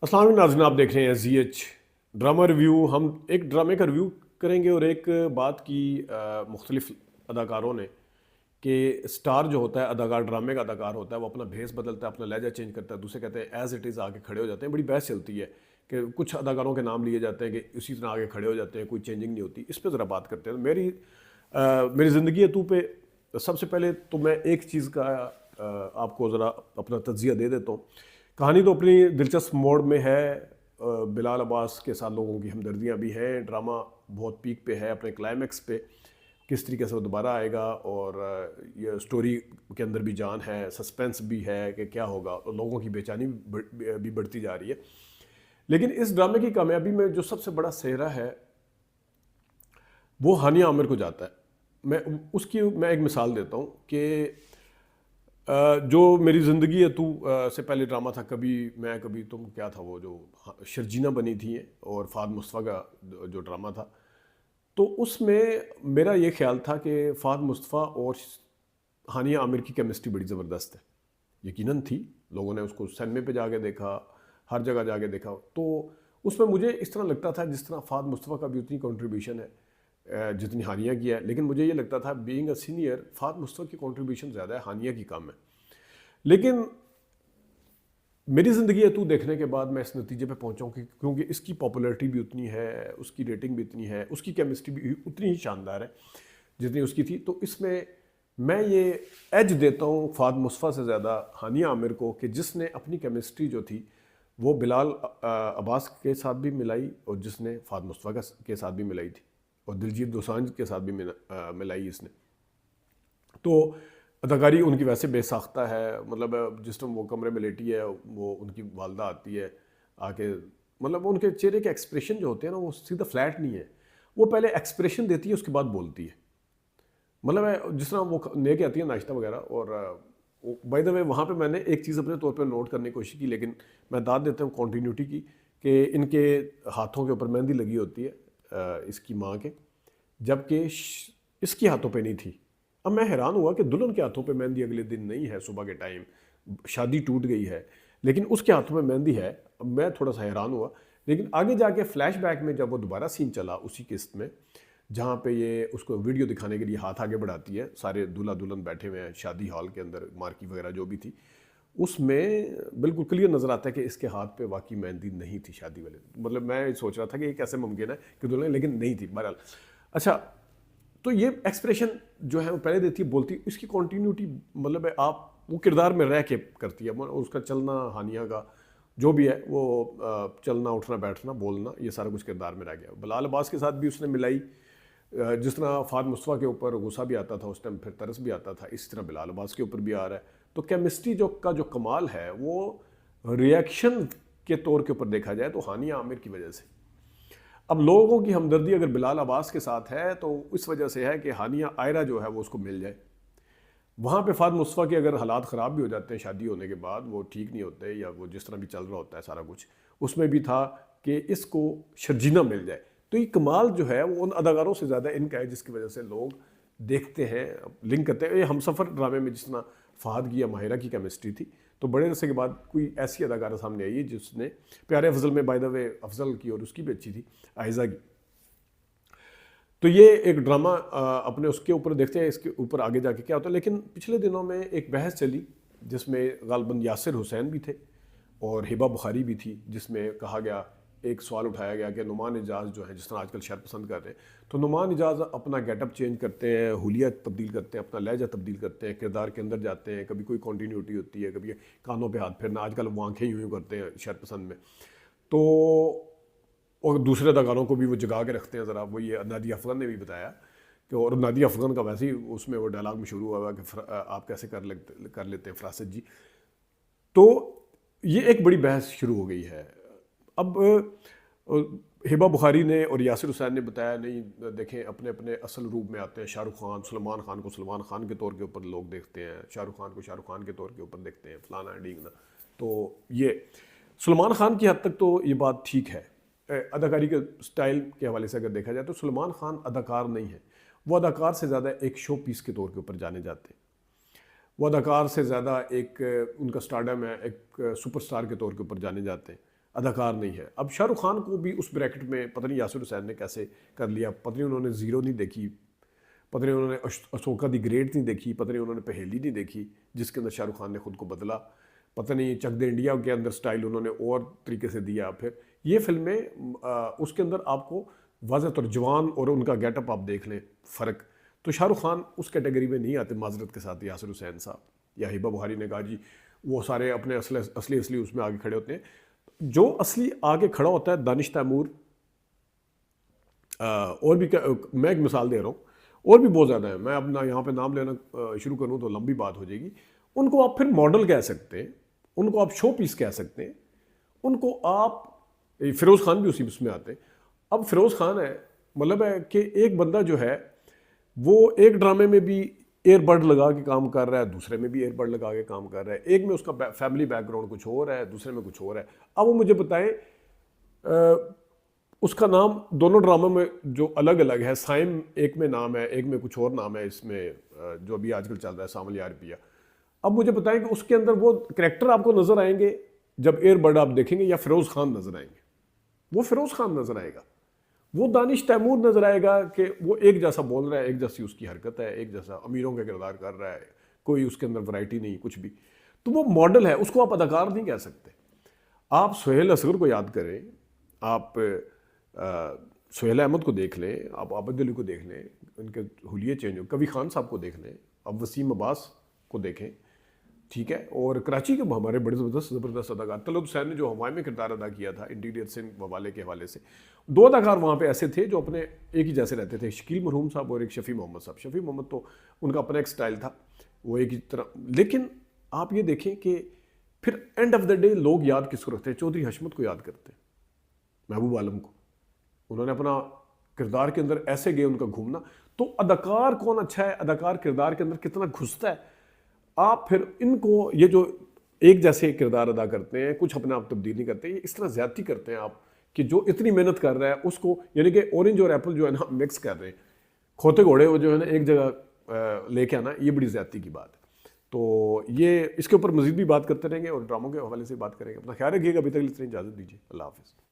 السلام علیکم ناظرین، آپ دیکھ رہے ہیں زی ایچ ڈرامہ ریویو۔ ہم ایک ڈرامے کا ریویو کریں گے اور ایک بات کی مختلف اداکاروں نے کہ سٹار جو ہوتا ہے اداکار، ڈرامے کا اداکار ہوتا ہے، وہ اپنا بھیس بدلتا ہے، اپنا لہجہ چینج کرتا ہے، دوسرے کہتے ہیں ایز اٹ از آگے کھڑے ہو جاتے ہیں۔ بڑی بحث چلتی ہے کہ کچھ اداکاروں کے نام لیے جاتے ہیں کہ اسی طرح آگے کھڑے ہو جاتے ہیں، کوئی چینجنگ نہیں ہوتی۔ اس پہ ذرا بات کرتے ہیں۔ میری زندگی ہے تو پہ سب سے پہلے تو میں ایک چیز کا آپ کو ذرا اپنا تجزیہ دے دیتا ہوں۔ کہانی تو اپنی دلچسپ موڑ میں ہے، بلال عباس کے ساتھ لوگوں کی ہمدردیاں بھی ہیں، ڈرامہ بہت پیک پہ ہے، اپنے کلائمیکس پہ کس طریقے سے وہ دوبارہ آئے گا، اور یہ سٹوری کے اندر بھی جان ہے، سسپینس بھی ہے کہ کیا ہوگا، اور لوگوں کی بے چینی بھی بڑھتی جا رہی ہے۔ لیکن اس ڈرامے کی کامیابی میں جو سب سے بڑا سہرا ہے وہ ہانیہ عامر کو جاتا ہے۔ میں ایک مثال دیتا ہوں کہ جو میری زندگی ہے تو سے پہلے ڈرامہ تھا کبھی میں کبھی تم، کیا تھا وہ جو شرجینہ بنی تھی، اور فہد مصطفیٰ کا جو ڈرامہ تھا، تو اس میں میرا یہ خیال تھا کہ فہد مصطفیٰ اور ہانیہ عامر کی کیمسٹری بڑی زبردست ہے۔ یقیناً تھی، لوگوں نے اس کو سینمے پہ جا کے دیکھا، ہر جگہ جا کے دیکھا، تو اس میں مجھے اس طرح لگتا تھا جس طرح فہد مصطفیٰ کا بھی اتنی کنٹریبیوشن ہے جتنی ہانیہ کی ہے، لیکن مجھے یہ لگتا تھا بینگ اے سینئر فہد مصطفیٰ کی کنٹریبیوشن زیادہ ہے، ہانیہ کی کم ہے۔ لیکن میری زندگی ہے تو دیکھنے کے بعد میں اس نتیجے پہ پہنچا ہوں کہ کیونکہ اس کی پاپولیرٹی بھی اتنی ہے، اس کی ریٹنگ بھی اتنی ہے، اس کی کیمسٹری بھی اتنی ہی شاندار ہے جتنی اس کی تھی، تو اس میں یہ ایج دیتا ہوں فہد مصطفیٰ سے زیادہ ہانیہ عامر کو، کہ جس نے اپنی کیمسٹری جو تھی وہ بلال عباس کے ساتھ بھی ملائی، اور جس نے فہد مصطفیٰ کے ساتھ بھی ملائی تھی، اور دلجیت دوسانجھ کے ساتھ بھی ملائی اس نے۔ تو اداکاری ان کی ویسے بے ساختہ ہے، مطلب جس ٹائم وہ کمرے میں لیٹی ہے، وہ ان کی والدہ آتی ہے آ کے، مطلب ان کے چہرے کے ایکسپریشن جو ہوتے ہیں نا وہ سیدھا فلیٹ نہیں ہے، وہ پہلے ایکسپریشن دیتی ہے اس کے بعد بولتی ہے۔ مطلب جس طرح وہ لے کے آتی ہے ناشتہ وغیرہ، اور بائی دا وے وہاں پہ میں نے ایک چیز اپنے طور پہ نوٹ کرنے کی کوشش کی، لیکن میں داد دیتا ہوں کنٹینیوٹی کی، کہ ان کے ہاتھوں کے اوپر مہندی لگی ہوتی ہے اس کی ماں کے، جبکہ اس کے ہاتھوں پہ نہیں تھی۔ اب میں حیران ہوا کہ دلہن کے ہاتھوں پہ مہندی اگلے دن نہیں ہے، صبح کے ٹائم شادی ٹوٹ گئی ہے، لیکن اس کے ہاتھوں میں مہندی ہے۔ اب میں تھوڑا سا حیران ہوا، لیکن آگے جا کے فلیش بیک میں جب وہ دوبارہ سین چلا اسی قسط میں، جہاں پہ یہ اس کو ویڈیو دکھانے کے لیے ہاتھ آگے بڑھاتی ہے، سارے دولہا دلہن بیٹھے ہوئے ہیں شادی ہال کے اندر، مارکی وغیرہ جو بھی تھی، اس میں بالکل کلیئر نظر آتا ہے کہ اس کے ہاتھ پہ واقعی مہندی نہیں تھی شادی والے دن۔ مطلب میں سوچ رہا تھا کہ یہ کیسے ممکن ہے کہ دلہن، لیکن نہیں تھی بہرحال۔ اچھا، تو یہ ایکسپریشن جو ہے وہ پہلے دیتی ہے، بولتی، اس کی کنٹینیوٹی مطلب ہے آپ وہ کردار میں رہ کے کرتی ہے، اس کا چلنا، ہانیہ کا جو بھی ہے وہ چلنا اٹھنا بیٹھنا بولنا، یہ سارا کچھ کردار میں رہ گیا۔ بلال عباس کے ساتھ بھی اس نے ملائی، جس طرح فہد مصطفیٰ کے اوپر غصہ بھی آتا تھا اس ٹائم، پھر ترس بھی آتا تھا، اسی طرح بلال عباس کے اوپر بھی آ رہا ہے۔ تو کیمسٹری جو کمال ہے وہ ریئیکشن کے طور کے اوپر دیکھا جائے تو ہانیہ عامر کی وجہ سے۔ اب لوگوں کی ہمدردی اگر بلال عباس کے ساتھ ہے تو اس وجہ سے ہے کہ ہانیہ عائرہ جو ہے وہ اس کو مل جائے۔ وہاں پہ فہد مصطفیٰ کے اگر حالات خراب بھی ہو جاتے ہیں شادی ہونے کے بعد، وہ ٹھیک نہیں ہوتے، یا وہ جس طرح بھی چل رہا ہوتا ہے سارا کچھ، اس میں بھی تھا کہ اس کو شرجینہ مل جائے۔ تو یہ کمال جو ہے وہ ان اداکاروں سے زیادہ ان کا ہے، جس کی وجہ سے لوگ دیکھتے ہیں، لنک کرتے ہیں۔ یہ ہم سفر ڈرامے میں جس طرح فہد کی یا ماہرہ کی کیمسٹری تھی، تو بڑے عرصے کے بعد کوئی ایسی اداکارہ سامنے آئی ہے جس نے، پیارے افضل میں بائی دا وے افضل کی اور اس کی بھی اچھی تھی، آئزہ کی۔ تو یہ ایک ڈرامہ اپنے اس کے اوپر دیکھتے ہیں، اس کے اوپر آگے جا کے کیا ہوتا ہے۔ لیکن پچھلے دنوں میں ایک بحث چلی جس میں غالباً یاسر حسین بھی تھے اور ہبہ بخاری بھی تھی، جس میں کہا گیا، ایک سوال اٹھایا گیا کہ نعمان اعجاز جو ہے، جس طرح آج کل شہر پسند کر رہے ہیں، تو نعمان اعجاز اپنا گیٹ اپ چینج کرتے ہیں، حلیہ تبدیل کرتے ہیں، اپنا لہجہ تبدیل کرتے ہیں، کردار کے اندر جاتے ہیں، کبھی کوئی کنٹینیوٹی ہوتی ہے، کبھی کانوں پہ ہاتھ پھیرنا، آج کل وہ آنکھیں یوں کرتے ہیں شہر پسند میں، تو اور دوسرے اداکاروں کو بھی وہ جگا کے رکھتے ہیں ذرا۔ وہ یہ نادیہ افغان نے بھی بتایا کہ، اور نادیہ افغان کا ویسے ہی اس میں وہ ڈائلاگ میں شروع ہوا کہ آپ کیسے کر لیتے ہیں فراست جی۔ تو یہ ایک بڑی بحث شروع ہو گئی ہے۔ اب ہبہ بخاری نے اور یاسر حسین نے بتایا، نہیں دیکھیں، اپنے اپنے اصل روپ میں آتے ہیں۔ شاہ رخ خان، سلمان خان کو سلمان خان کے طور کے اوپر لوگ دیکھتے ہیں، شاہ رخ خان کو شاہ رخ خان کے طور کے اوپر دیکھتے ہیں، فلانا ڈھیگنا۔ تو یہ سلمان خان کی حد تک تو یہ بات ٹھیک ہے، اداکاری کے سٹائل کے حوالے سے اگر دیکھا جائے تو سلمان خان اداکار نہیں ہے، وہ اداکار سے زیادہ ایک شو پیس کے طور کے اوپر جانے جاتے ہیں۔ وہ اداکار سے زیادہ ایک ان کا سٹارڈم ہے، ایک سپر سٹار کے طور کے اوپر جانے جاتے ہیں۔ اداکار نہیں ہے. اب شاہ رخ خان کو بھی اس بریکٹ میں پتہ نہیں یاسر حسین نے کیسے کر لیا. پتہ نہیں انہوں نے زیرو نہیں دیکھی, پتہ نہیں انہوں نے اشوکا دی گریٹ نہیں دیکھی, پتہ نہیں انہوں نے پہیلی نہیں دیکھی جس کے اندر شاہ رخ خان نے خود کو بدلا, پتہ نہیں چک دے انڈیا کے اندر سٹائل انہوں نے اور طریقے سے دیا. پھر یہ فلمیں اس کے اندر آپ کو واضح طور جوان اور ان کا گیٹ اپ آپ دیکھ لیں فرق. تو شاہ رخ خان اس کیٹیگری میں نہیں آتے معذرت کے ساتھ. یاسر حسین صاحب یا ہبہ بخاری نے کہا جی وہ سارے اپنے اصلی اس میں آگے کھڑے ہوتے ہیں. جو اصلی آگے کھڑا ہوتا ہے دانش تیمور, اور بھی میں ایک مثال دے رہا ہوں, اور بھی بہت زیادہ ہیں, میں اپنا یہاں پہ نام لینا شروع کروں تو لمبی بات ہو جائے گی. ان کو آپ پھر ماڈل کہہ سکتے ہیں, ان کو آپ شو پیس کہہ سکتے ہیں, ان کو آپ فیروز خان بھی اسی اس میں آتے ہیں. اب فیروز خان ہے مطلب ہے کہ ایک بندہ جو ہے وہ ایک ڈرامے میں بھی ایئر بڈ لگا کے کام کر رہا ہے, دوسرے میں بھی ایئر بڈ لگا کے کام کر رہا ہے, ایک میں اس کا فیملی بیک گراؤنڈ کچھ اور ہے, دوسرے میں کچھ اور ہے. اب وہ مجھے بتائیں اس کا نام دونوں ڈراموں میں جو الگ الگ ہے, سائم ایک میں نام ہے, ایک میں کچھ اور نام ہے, اس میں جو ابھی آج کل چل رہا ہے سامل یار پیا. اب مجھے بتائیں کہ اس کے اندر وہ کریکٹر آپ کو نظر آئیں گے جب ایئر بڈ آپ دیکھیں گے, یا فیروز خان نظر آئیں گے؟ وہ فیروز خان نظر آئے گا, وہ دانش تیمور نظر آئے گا کہ وہ ایک جیسا بول رہا ہے, ایک جیسی اس کی حرکت ہے, ایک جیسا امیروں کا کردار کر رہا ہے, کوئی اس کے اندر ورائٹی نہیں کچھ بھی. تو وہ ماڈل ہے, اس کو آپ اداکار نہیں کہہ سکتے. آپ سہیل اصغر کو یاد کریں, آپ سہیل احمد کو دیکھ لیں, آپ عابد علی کو دیکھ لیں, ان کے حلیے چینج ہو, کبھی خان صاحب کو دیکھ لیں, اب وسیم عباس کو دیکھیں, ٹھیک ہے. اور کراچی کے ہمارے بڑے زبردست اداکار طلعت حسین نے جو ہمایوں میں کردار ادا کیا تھا انٹیریئر سے حوالے کے حوالے سے, دو اداکار وہاں پہ ایسے تھے جو اپنے ایک ہی جیسے رہتے تھے, شکیل مرحوم صاحب اور ایک شفیع محمد صاحب. شفیع محمد تو ان کا اپنا ایک سٹائل تھا, وہ ایک ہی طرح. لیکن آپ یہ دیکھیں کہ پھر اینڈ آف دا ڈے لوگ یاد کس کو رکھتے ہیں؟ چودھری حشمت کو یاد کرتے ہیں, محبوب عالم کو. انہوں نے اپنا کردار کے اندر ایسے گئے ان کا گھومنا. تو اداکار کون اچھا ہے, اداکار کردار کے اندر کتنا گھستا ہے. آپ پھر ان کو یہ جو ایک جیسے کردار ادا کرتے ہیں, کچھ اپنے آپ تبدیل نہیں کرتے, یہ اس طرح زیادتی کرتے ہیں آپ کہ جو اتنی محنت کر رہا ہے اس کو, یعنی کہ اورنج اور ایپل جو ہے نا مکس کر رہے ہیں, کھوتے گھوڑے وہ جو ہے نا ایک جگہ لے کے آنا, یہ بڑی زیادتی کی بات ہے. تو یہ اس کے اوپر مزید بھی بات کرتے رہیں گے اور ڈراموں کے حوالے سے بات کریں گے. اپنا خیال رکھیے گا, ابھی تک اتنی اجازت دیجیے, اللہ حافظ.